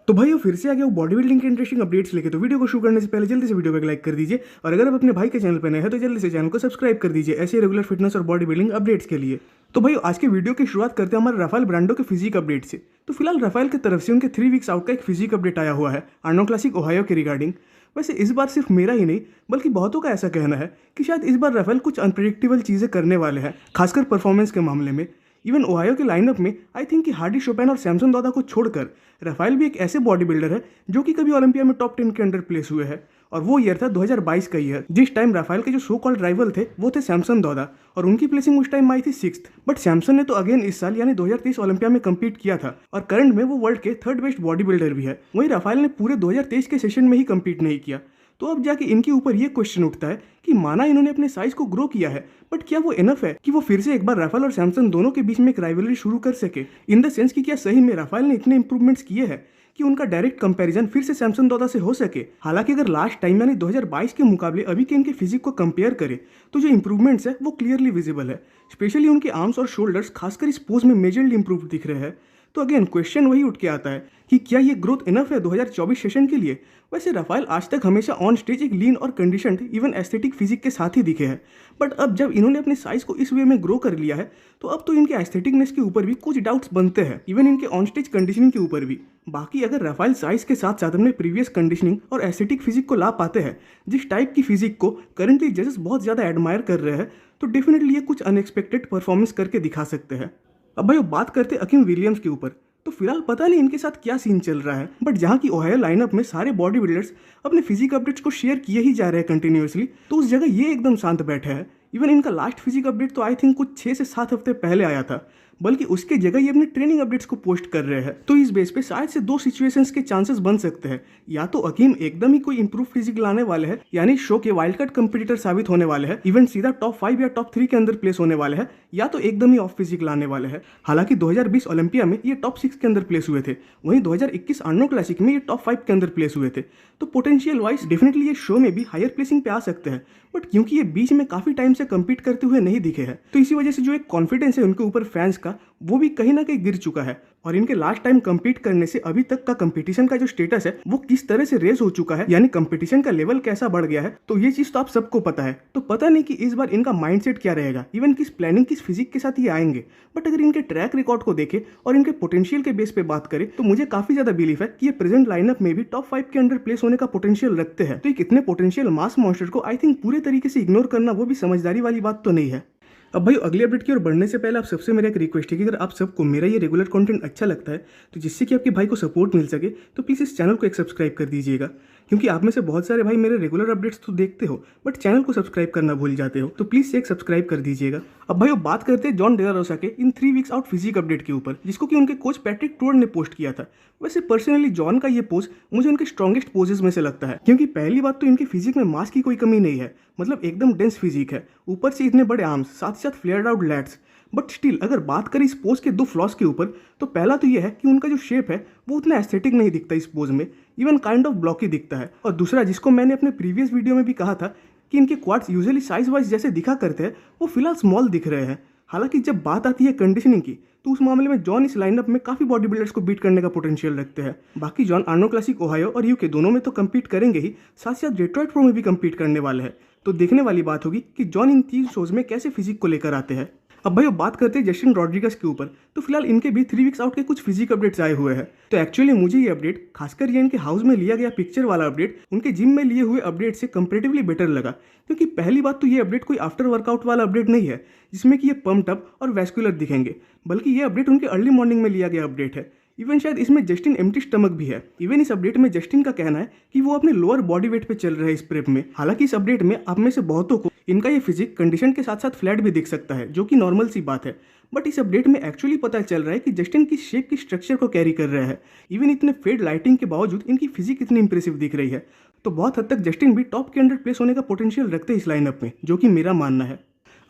तो भाई वो फिर से आ गया वो बॉडी बिल्डिंग के इंटरेस्टिंग अपडेट्स लेके। तो वीडियो को शुरू करने से पहले जल्दी से वीडियो को लाइक कर दीजिए और अगर आप अपने भाई के चैनल पर नए हैं तो जल्दी से चैनल को सब्सक्राइब कर दीजिए ऐसे रेगुलर फिटनेस और बॉडी बिल्डिंग अपडेट्स के लिए। तो भाई आज के वीडियो की शुरुआत करते हैं हमारे राफेल ब्रांडो के फिजिक अपडेट से। तो फिलहाल राफेल की तरफ से उनके 3 वीक्स आउट का एक फिजिक अपडेट आया हुआ है आर्नो क्लासिक ओहायो के रिगार्डिंग। वैसे इस बार सिर्फ मेरा ही नहीं बल्कि बहुतों का ऐसा कहना है कि शायद इस बार राफेल कुछ अनप्रेडिक्टेबल चीज़ें करने वाले हैं, खासकर परफॉर्मेंस के मामले में। इवन ओहायो के लाइनअप में आई थिंक कि हार्डी शोपेन और सैमसन दादा को छोड़कर राफेल भी एक ऐसे बॉडी बिल्डर है जो कि कभी ओलंपिया में टॉप 10 के अंडर प्लेस हुए हैं। और वो ईयर था 2022 का ईयर, जिस टाइम राफेल के जो सो कॉल्ड राइवल थे वो थे सैमसन दादा और उनकी प्लेसिंग उस टाइम आई थी 6th। बट सैमसन ने तो अगेन इस साल यानी 2023 ओलंपिया में कम्पीट किया था और करंट में वो वर्ल्ड के 3rd बेस्ट बॉडी बिल्डर भी है। वहीं राफेल ने पूरे 2023 के सेशन में ही कम्पीट नहीं किया। तो अब जाके इनके ऊपर ये क्वेश्चन उठता है कि माना इन्होंने अपने साइज को ग्रो किया है बट क्या वो इनफ है कि वो फिर से एक बार राफेल और सैमसन दोनों के बीच में एक राइवलरी शुरू कर सके, इन द सेंस कि क्या सही में राफेल ने इतने इंप्रूवमेंट्स किए हैं कि उनका डायरेक्ट कंपैरिजन फिर से सैमसन दादा से हो सके। हालांकि अगर लास्ट टाइम यानी 2022 के मुकाबले अभी के इनके फिजिक को कंपेयर करें तो जो इंप्रूवमेंट्स है वो क्लियरली विजिबल है। स्पेशली उनके आर्म्स और शोल्डर्स खासकर इस पोज में मेजरली इंप्रूव दिख रहे हैं। तो अगेन क्वेश्चन वही उठ के आता है कि क्या ये ग्रोथ इनफ है 2024 सेशन के लिए। वैसे राफेल आज तक हमेशा ऑन स्टेज एक लीन और कंडीशनड इवन एस्थेटिक फिजिक के साथ ही दिखे हैं, बट अब जब इन्होंने अपने साइज को इस वे में ग्रो कर लिया है तो अब तो इनके एस्थेटिकनेस के ऊपर भी कुछ डाउट्स बनते हैं, इवन इनके ऑन स्टेज कंडीशनिंग के ऊपर भी। बाकी अगर राफेल साइज के साथ साथ अपने प्रीवियस कंडीशनिंग और एस्थेटिक फिजिक को ला पाते हैं, जिस टाइप की फिजिक को करंटली जजेस बहुत ज़्यादा एडमायर कर रहे हैं, तो डेफिनेटली ये कुछ अनएक्सपेक्टेड परफॉर्मेंस करके दिखा सकते हैं। अब भाई बात करते हैं अकिम विलियम्स के ऊपर। तो फिलहाल पता नहीं इनके साथ क्या सीन चल रहा है, बट जहाँ की ओहायो लाइनअप में सारे बॉडी बिल्डर्स अपने फिजिक अपडेट्स को शेयर किए ही जा रहे हैं कंटिन्यूअसली, तो उस जगह ये एकदम शांत बैठे हैं। इवन इनका लास्ट फिजिक अपडेट तो आई थिंक कुछ 6 से 7 हफ्ते पहले आया था, बल्कि उसके जगह ये अपने ट्रेनिंग अपडेट्स को पोस्ट कर रहे हैं। तो इस बेस पे शायद से 2 सिचुएशंस के चांसेस बन सकते हैं, या तो अकीम एकदम ही कोई इंप्रूव फिजिक लाने वाले हैं यानी शो के वाइल्ड कार्ड कंपटीटर साबित होने वाले हैं, इवन सीधा टॉप 5 या टॉप 3 के अंदर प्लेस होने वाले हैं, या तो एकदम ही ऑफ फिजिक लाने वाले हैं। हालांकि 2020 ओलंपिया में ये टॉप 6 के अंदर प्लेस हुए थे, वहीं 2021 आर्नो क्लासिक में ये टॉप 5 के अंदर प्लेस हुए थे। तो पोटेंशियल वाइज डेफिनेटली ये शो में भी हायर प्लेसिंग पे आ सकते हैं, बट क्योंकि ये बीच में काफी टाइम से कम्पीट करते हुए नहीं दिखे हैं, तो इसी वजह से जो एक कॉन्फिडेंस है उनके ऊपर फैंस का वो भी कहीं ना कहीं गिर चुका है। और इनके लास्ट टाइम कम्पीट करने से अभी तक का कंपटीशन का जो स्टेटस है वो किस तरह से रेज हो चुका है, यानी कंपटीशन का लेवल कैसा बढ़ गया है, तो ये चीज तो आप सबको पता है। तो पता नहीं कि इस बार इनका माइंडसेट क्या रहेगा, इवन किस प्लानिंग किस फिजिक के साथ ये आएंगे। बट अगर इनके ट्रैक रिकॉर्ड को देखें और इनके पोटेंशियल के बेस पे बात करें तो मुझे काफी ज्यादा बिलीव है कि ये प्रेजेंट लाइनअप में भी टॉप 5 के अंडर प्लेस होने का पोटेंशियल रखते हैं। तो एक इतने पोटेंशियल मास मॉन्स्टर को आई थिंक पूरे तरीके से इग्नोर करना वो भी समझदारी वाली बात तो नहीं है। अब भाई अगले अपडेट की ओर बढ़ने से पहले आप सबसे मेरा एक रिक्वेस्ट है कि अगर आप सबको मेरा ये रेगुलर कंटेंट अच्छा लगता है तो जिससे कि आपके भाई को सपोर्ट मिल सके तो प्लीज़ इस चैनल को एक सब्सक्राइब कर दीजिएगा, क्योंकि आप में से बहुत सारे भाई मेरे रेगुलर अपडेट्स तो देखते हो बट चैनल को सब्सक्राइब करना भूल जाते हो, तो प्लीज़ एक सब्सक्राइब कर दीजिएगा। अब भाई बात करते हैं जॉन डेला रोसा के इन 3 वीक्स आउट फिजिक अपडेट के ऊपर, जिसको कि उनके कोच पैट्रिक टूअर्ड ने पोस्ट किया था। वैसे पर्सनली जॉन का ये पोज मुझे उनके स्ट्रॉन्गेस्ट पोजेस में से लगता है, क्योंकि पहली बात तो इनके फिजिक में मास की कोई कमी नहीं है, मतलब एकदम डेंस फिजिक है, ऊपर से इतने बड़े आर्म्स, साथ ही साथ flared out lats. But still अगर बात करें इस पोज के 2 फ्लॉस के ऊपर, तो पहला तो यह है कि उनका जो शेप है वो उतना एस्थेटिक नहीं दिखता इस पोज में, इवन काइंड ऑफ ब्लॉकी दिखता है। और दूसरा, जिसको मैंने अपने प्रीवियस वीडियो में भी कहा था कि इनके क्वाड्स यूजुअली साइज वाइज जैसे दिखा करते हैं वो फिलहाल स्मॉल दिख रहे हैं। हालांकि जब बात आती है कंडीशनिंग की तो उस मामले में जॉन इस लाइनअप में काफी बॉडी बिल्डर्स को बीट करने का पोटेंशियल रखते हैं। बाकी जॉन आर्नो क्लासिक ओहायो और यूके दोनों में तो कम्पीट करेंगे ही, साथ साथ डेट्रॉइट प्रो में भी कम्पीट करने वाले हैं। तो देखने वाली बात होगी कि जॉन इन 3 शोज में कैसे फिजिक को लेकर आते हैं। अब भाई बात करते हैं जस्टिन रॉड्रिगस के ऊपर। तो फिलहाल इनके भी 3 वीक्स आउट के कुछ फिजिक अपडेट्स आए हुए हैं। तो एक्चुअली मुझे ये अपडेट, खासकर ये इनके हाउस में लिया गया पिक्चर वाला अपडेट, उनके जिम में लिए हुए अपडेट से कंपेरेटिवली बेटर लगा, क्योंकि पहली बात तो ये अपडेट कोई आफ्टर वर्कआउट वाला अपडेट नहीं है जिसमें कि ये पम्प्ड अप और वैस्कुलर दिखेंगे, बल्कि ये अपडेट उनके अर्ली मॉर्निंग में लिया गया अपडेट है। इवन शायद इसमें जस्टिन एम्प्टी स्टमक भी है। इवन इस अपडेट में जस्टिन का कहना है कि वो अपने लोअर बॉडी वेट पे चल रहे हैं इस प्रेप में। हालांकि इस अपडेट में आप में से बहुतों को इनका ये फिजिक कंडीशन के साथ साथ फ्लैट भी दिख सकता है, जो कि नॉर्मल सी बात है। बट इस अपडेट में एक्चुअली पता चल रहा है कि जस्टिन की शेप की स्ट्रक्चर को कैरी कर रहा है। इवन इतने फेड लाइटिंग के बावजूद इनकी फिजिक इतनी इंप्रेसिव दिख रही है, तो बहुत हद तक जस्टिन भी टॉप के अंडर प्लेस होने का पोटेंशियल रखते हैं इस लाइनअप में, जो कि मेरा मानना है।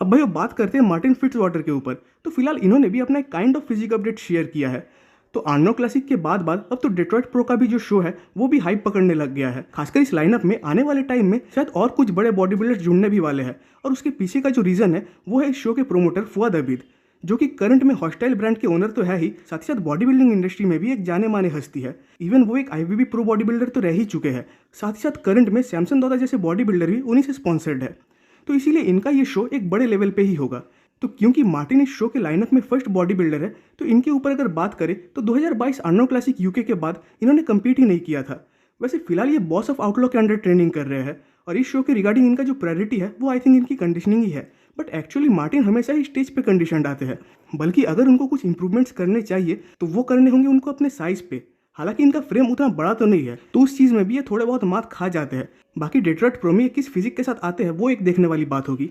अब भाई बात करते हैं मार्टिन फिट्जवाटर के ऊपर। तो फिलहाल इन्होंने भी अपना एक kind of physique update share किया है। तो आर्नो क्लासिक के बाद अब तो डेट्रॉइट प्रो का भी जो शो है वो भी हाइप पकड़ने लग गया है। खासकर इस लाइनअप में आने वाले टाइम में शायद और कुछ बड़े बॉडी बिल्डर्स जुड़ने भी वाले हैं, और उसके पीछे का जो रीजन है वो है इस शो के प्रोमोटर फुआद अबीद। जो कि करंट में हॉस्टाइल ब्रांड के ओनर तो है ही, साथ ही साथ बॉडी बिल्डिंग इंडस्ट्री में भी एक जाने माने हस्ती है। इवन वो एक IFBB प्रो बॉडी बिल्डर तो रह ही चुके हैं। साथ ही साथ करंट में सैमसन दादा जैसे बॉडी बिल्डर भी उन्हीं से स्पॉन्सर्ड है। तो इसीलिए इनका ये शो एक बड़े लेवल पे ही होगा। तो क्योंकि मार्टिन इस शो के लाइनअप में फर्स्ट बॉडी बिल्डर है, तो इनके ऊपर अगर बात करें तो 2022 आर्नोल्ड क्लासिक यूके के बाद इन्होंने कम्पीट ही नहीं किया था। वैसे फिलहाल ये बॉस ऑफ आउटलॉ के अंडर ट्रेनिंग कर रहे हैं और इस शो के रिगार्डिंग इनका जो प्रायोरिटी है वो आई थिंक इनकी कंडीशनिंग ही है। बट एक्चुअली मार्टिन हमेशा ही स्टेज पे कंडीशनड आते हैं, बल्कि अगर उनको कुछ इंप्रूवमेंट्स करने चाहिए तो वो करने होंगे उनको अपने साइज पे। हालांकि इनका फ्रेम उतना बड़ा तो नहीं है, तो उस चीज़ में भी ये थोड़े बहुत मात खा जाते हैं। बाकी डेट्रॉइट प्रो में ये किस फिजिक के साथ आते हैं वो एक देखने वाली बात होगी।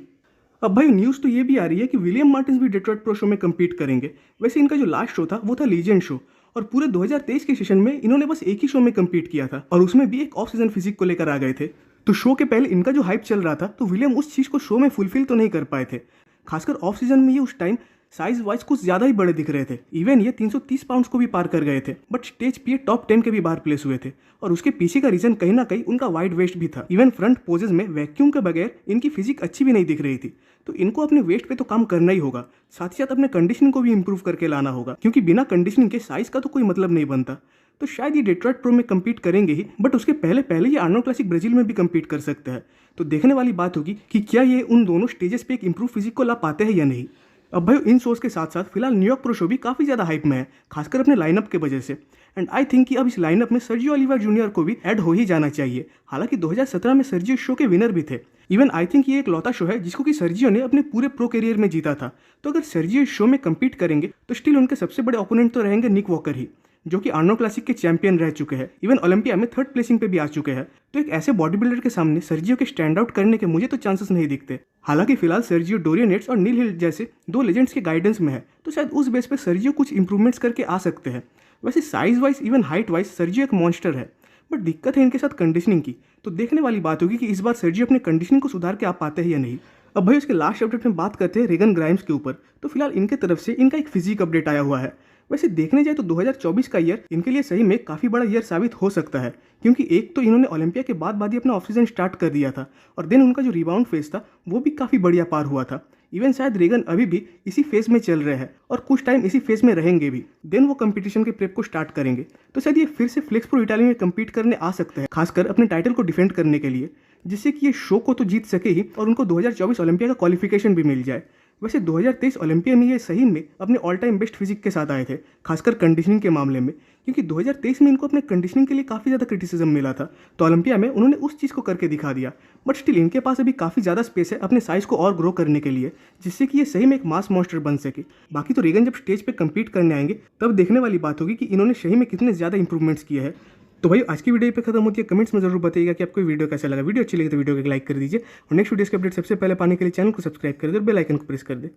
अब भाई न्यूज़ तो ये भी आ रही है कि विलियम मार्टिन्स भी डेट्रॉइट प्रो शो में कम्पीट करेंगे। वैसे इनका जो लास्ट शो था वो था लीजेंड शो, और पूरे 2023 के सेशन में इन्होंने बस एक ही शो में कम्पीट किया था और उसमें भी एक ऑफ सीजन फिजिक को लेकर आ गए थे। तो शो के पहले इनका जो हाइप चल रहा था, तो विलियम उस चीज़ को शो में फुलफिल तो नहीं कर पाए थे। खासकर ऑफ सीजन में ये उस टाइम साइज वाइज कुछ ज़्यादा ही बड़े दिख रहे थे। इवन ये 330 पाउंड्स को भी पार कर गए थे, बट स्टेज पे टॉप 10 के भी बाहर प्लेस हुए थे। और उसके पीछे का रीजन कहीं ना कहीं उनका वाइड वेस्ट भी था। इवन फ्रंट पोजेज में वैक्यूम के बगैर इनकी फिजिक अच्छी भी नहीं दिख रही थी। तो इनको अपने वेस्ट पे तो काम करना ही होगा, साथ ही साथ अपने कंडीशनिंग को भी इंप्रूव करके लाना होगा, क्योंकि बिना कंडीशनिंग के साइज का तो कोई मतलब नहीं बनता। तो शायद ये डेट्रॉइट प्रो में कम्पीट करेंगे ही, बट उसके पहले ये आर्नोल्ड क्लासिक ब्राजील में भी कम्पीट कर सकते हैं। तो देखने वाली बात होगी कि क्या ये उन दोनों स्टेजेस पे एक इंप्रूव फिजिक को ला पाते हैं या नहीं। अब भाई इन शोज के साथ साथ फिलहाल न्यूयॉर्क प्रो शो भी काफ़ी ज़्यादा हाइप में है, खासकर अपने लाइनअप के वजह से। एंड आई थिंक कि अब इस लाइनअप में सर्जियो ओलिवेरा जूनियर को भी ऐड हो ही जाना चाहिए। हालांकि 2017 में सर्जियो शो के विनर भी थे। इवन आई थिंक ये एक लौता शो है जिसको कि सर्जियो ने अपने पूरे प्रो करियर में जीता था। तो अगर सर्जियो इस शो में कम्पीट करेंगे तो स्टिल उनके सबसे बड़े ओपोनेंट तो रहेंगे निक वॉकर ही, जो कि आर्नोल्ड क्लासिक के चैंपियन रह चुके हैं। इवन ओलंपिया में 3rd प्लेसिंग पे भी आ चुके हैं। तो एक ऐसे बॉडी बिल्डर के सामने सर्जियो के स्टैंड आउट करने के मुझे तो चांसेस नहीं दिखते। हालांकि फिलहाल सर्जियो डोरियन येट्स और नील हिल जैसे 2 लेजेंड्स के गाइडेंस में है, तो शायद उस बेस पे सर्जियो कुछ इंप्रूवमेंट्स करके आ सकते हैं। वैसे size wise even height wise Sergio एक मॉन्स्टर है, बट दिक्कत है इनके साथ कंडीशनिंग की। तो देखने वाली बात होगी कि इस बार सर्जियो अपने कंडीशनिंग को सुधार के आ पाते हैं या नहीं। अब भाई उसके लास्ट अपडेट में बात करते हैं रेगन ग्राइम्स के ऊपर। तो फिलहाल इनके तरफ से इनका एक फिजिक अपडेट आया हुआ है। वैसे देखने जाए तो 2024 का ईयर इनके लिए सही में काफ़ी बड़ा ईयर साबित हो सकता है, क्योंकि एक तो इन्होंने ओलंपिया के बाद ही अपना ऑफ सीजन स्टार्ट कर दिया था, और देन उनका जो रिबाउंड फेज था वो भी काफ़ी बढ़िया पार हुआ था। इवन शायद रेगन अभी भी इसी फेज में चल रहे हैं और कुछ टाइम इसी फेज में रहेंगे भी। देन वो कंपटीशन के प्रेप को स्टार्ट करेंगे। तो शायद ये फिर से फ्लेक्स प्रो इटाली में कम्पीट करने आ सकते हैं, खासकर अपने टाइटल को डिफेंड करने के लिए, जिससे कि ये शो को तो जीत सके ही और उनको 2024 ओलंपिया का क्वालिफिकेशन भी मिल जाए। वैसे 2023 ओलंपिया में ये सही में अपने ऑल टाइम बेस्ट फिजिक के साथ आए थे, खासकर कंडीशनिंग के मामले में, क्योंकि 2023 में इनको अपने कंडीशनिंग के लिए काफ़ी ज़्यादा क्रिटिसिज्म मिला था। तो ओलंपिया में उन्होंने उस चीज़ को करके दिखा दिया। बट स्टिल इनके पास अभी काफ़ी ज़्यादा स्पेस है अपने साइज़ को और ग्रो करने के लिए, जिससे कि ये सही में एक मास मॉन्स्टर बन सके। बाकी तो रेगन जब स्टेज पे कम्पीट करने आएंगे तब देखने वाली बात होगी कि इन्होंने सही में कितने ज़्यादा इंप्रूवमेंट्स किए हैं। तो भाई आज की वीडियो पे खत्म होती है। कमेंट्स में जरूर बताइएगा कि आपको वीडियो कैसा लगा। वीडियो अच्छी लगी तो वीडियो को लाइक कर दीजिए और नेक्स्ट वीडियो के अपडेट सबसे पहले पाने के लिए चैनल को सब्सक्राइब कर दे और बेल आइकन को प्रेस कर दे।